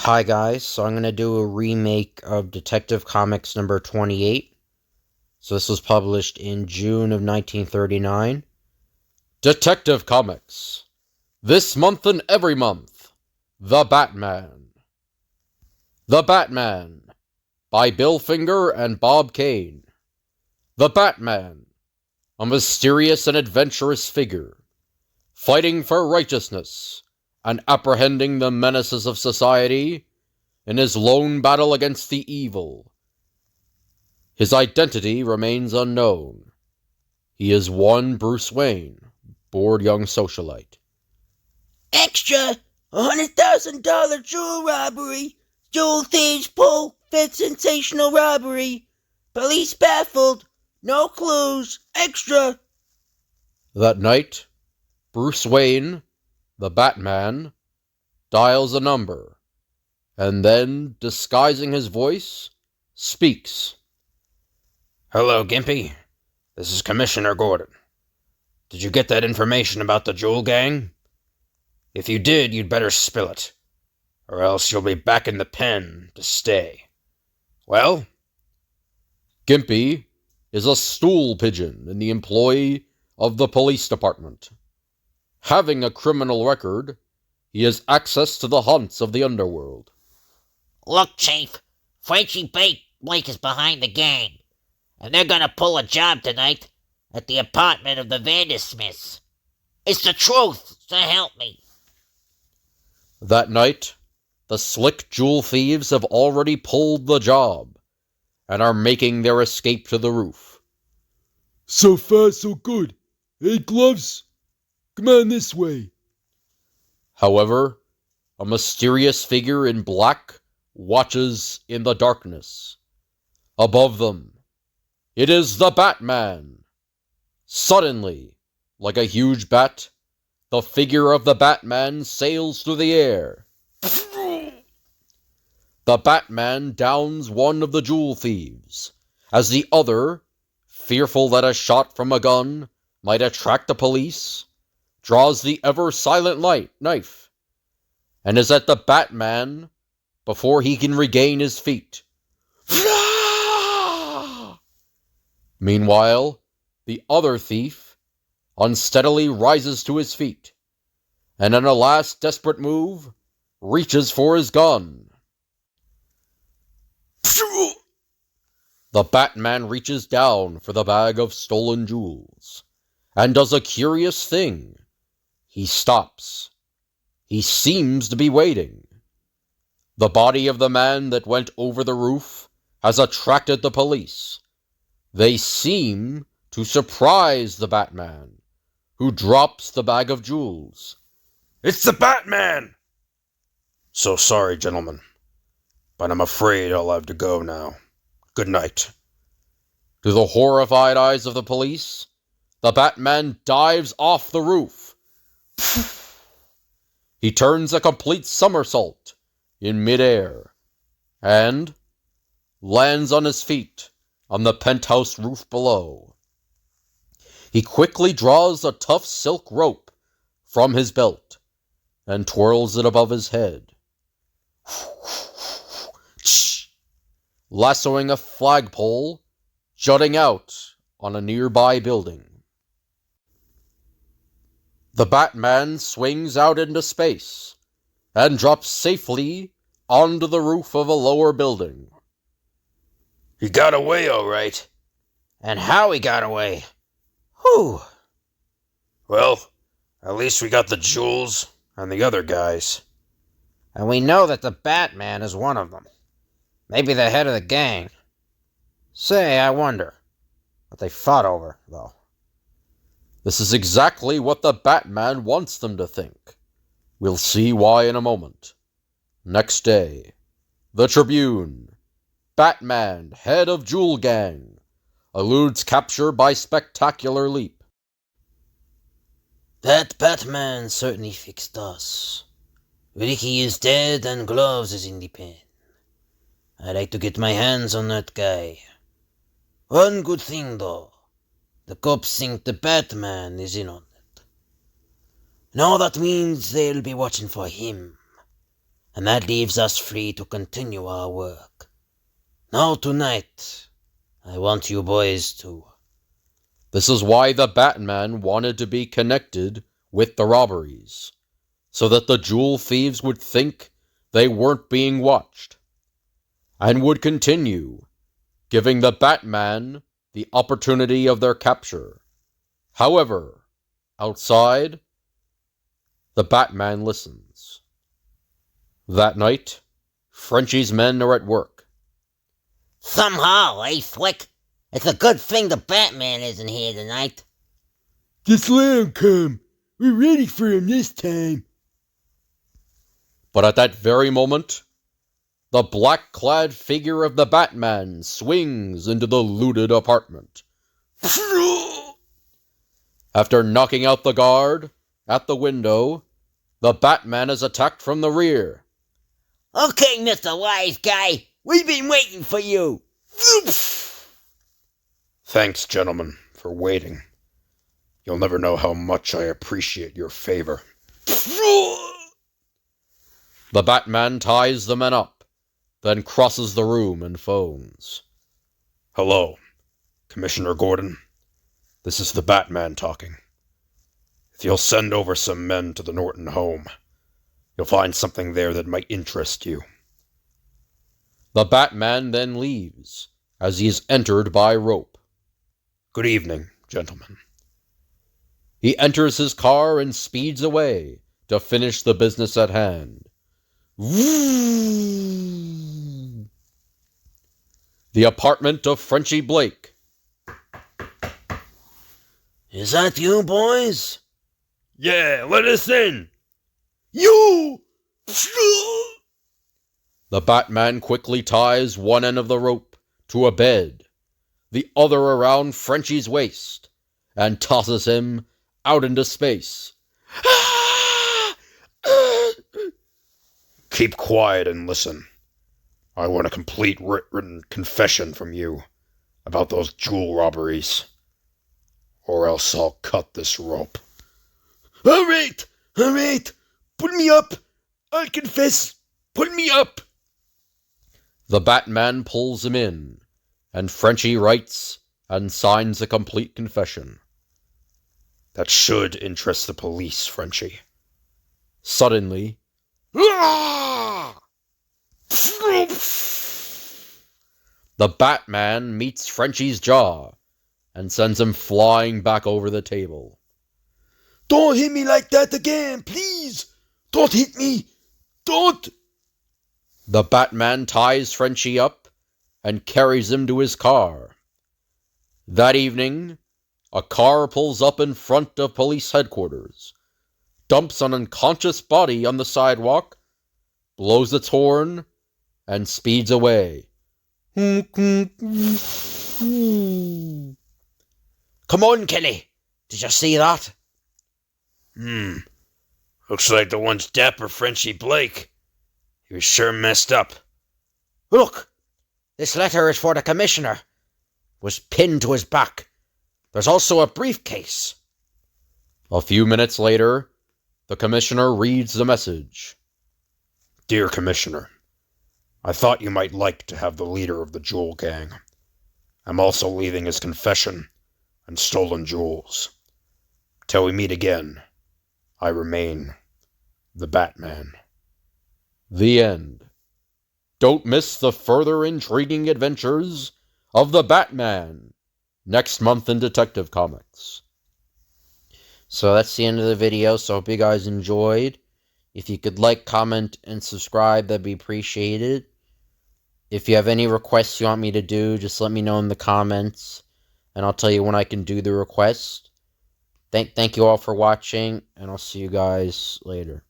Hi guys, so I'm going to do a remake of Detective Comics number 28. So this was published in June of 1939. Detective Comics. This month and every month. The Batman. The Batman. By Bill Finger and Bob Kane. The Batman. A mysterious and adventurous figure. Fighting for righteousness and apprehending the menaces of society in his lone battle against the evil. His identity remains unknown. He is one Bruce Wayne, bored young socialite. Extra! $100,000 jewel robbery! Jewel thieves pull! Fed sensational robbery! Police baffled! No clues! Extra! That night, Bruce Wayne, the Batman, dials a number, and then, disguising his voice, speaks. Hello, Gimpy. This is Commissioner Gordon. Did you get that information about the Jewel Gang? If you did, you'd better spill it, or else you'll be back in the pen to stay. Well? Gimpy is a stool pigeon in the employ of the police department. Having a criminal record, he has access to the haunts of the underworld. Look, Chief, Frenchie Blake is behind the gang, and they're gonna pull a job tonight at the apartment of the Vandersmiths. It's the truth, so help me. That night, the slick jewel thieves have already pulled the job and are making their escape to the roof. So far, so good. Hey, Gloves? Come on this way. However, a mysterious figure in black watches in the darkness. Above them, it is the Batman. Suddenly, like a huge bat, the figure of the Batman sails through the air. The Batman downs one of the jewel thieves, as the other, fearful that a shot from a gun might attract the police, draws the ever-silent knife, and is at the Batman before he can regain his feet. Meanwhile, the other thief unsteadily rises to his feet, and in a last desperate move, reaches for his gun. The Batman reaches down for the bag of stolen jewels, and does a curious thing. He stops. He seems to be waiting. The body of the man that went over the roof has attracted the police. They seem to surprise the Batman, who drops the bag of jewels. It's the Batman! So sorry, gentlemen, but I'm afraid I'll have to go now. Good night. To the horrified eyes of the police, the Batman dives off the roof. He turns a complete somersault in midair and lands on his feet on the penthouse roof below. He quickly draws a tough silk rope from his belt and twirls it above his head, lassoing a flagpole jutting out on a nearby building. The Batman swings out into space and drops safely onto the roof of a lower building. He got away all right. And how he got away. Whew. Well, at least we got the jewels and the other guys. And we know that the Batman is one of them. Maybe the head of the gang. Say, I wonder what they fought over, though. This is exactly what the Batman wants them to think. We'll see why in a moment. Next day, the Tribune. Batman, head of Jewel Gang, eludes capture by spectacular leap. That Batman certainly fixed us. Ricky is dead and Gloves is in the pen. I'd like to get my hands on that guy. One good thing, though. The cops think the Batman is in on it. Now that means they'll be watching for him. and that leaves us free to continue our work. Now tonight, I want you boys to... This is why the Batman wanted to be connected with the robberies, so that the jewel thieves would think they weren't being watched, and would continue giving the Batman the opportunity of their capture. However, outside, the Batman listens. That night, Frenchie's men are at work. Somehow, Slick? It's a good thing the Batman isn't here tonight. Just let him come. We're ready for him this time. But at that very moment, the black-clad figure of the Batman swings into the looted apartment. After knocking out the guard at the window, the Batman is attacked from the rear. Okay, Mr. Wise Guy, we've been waiting for you. Thanks, gentlemen, for waiting. You'll never know how much I appreciate your favor. The Batman ties the men up, then crosses the room and phones. Hello, Commissioner Gordon. This is the Batman talking. If you'll send over some men to the Norton home, you'll find something there that might interest you. The Batman then leaves, as he is entered by rope. Good evening, gentlemen. He enters his car and speeds away to finish the business at hand. The apartment of Frenchie Blake. Is that you, boys? Yeah, let us in. You! The Batman quickly ties one end of the rope to a bed, the other around Frenchie's waist, and tosses him out into space. Keep quiet and listen. I want a complete written confession from you about those jewel robberies, or else I'll cut this rope. All right. Put me up. I'll confess. Put me up. The Batman pulls him in, and Frenchie writes and signs a complete confession. That should interest the police, Frenchie. Suddenly, the Batman meets Frenchie's jaw and sends him flying back over the table. Don't hit me like that again, please. Don't hit me. Don't. The Batman ties Frenchie up and carries him to his car. That evening, a car pulls up in front of police headquarters, dumps an unconscious body on the sidewalk, blows its horn, and speeds away. Come on, Kelly. Did you see that? Looks like the once dapper Frenchie Blake. He was sure messed up. Look, this letter is for the commissioner. It was pinned to his back. There's also a briefcase. A few minutes later, the commissioner reads the message. Dear Commissioner, I thought you might like to have the leader of the jewel gang. I'm also leaving his confession and stolen jewels. Till we meet again, I remain the Batman. The end. Don't miss the further intriguing adventures of the Batman next month in Detective Comics. So that's the end of the video, so I hope you guys enjoyed. If you could like, comment, and subscribe, that'd be appreciated. If you have any requests you want me to do, just let me know in the comments, and I'll tell you when I can do the request. Thank you all for watching, and I'll see you guys later.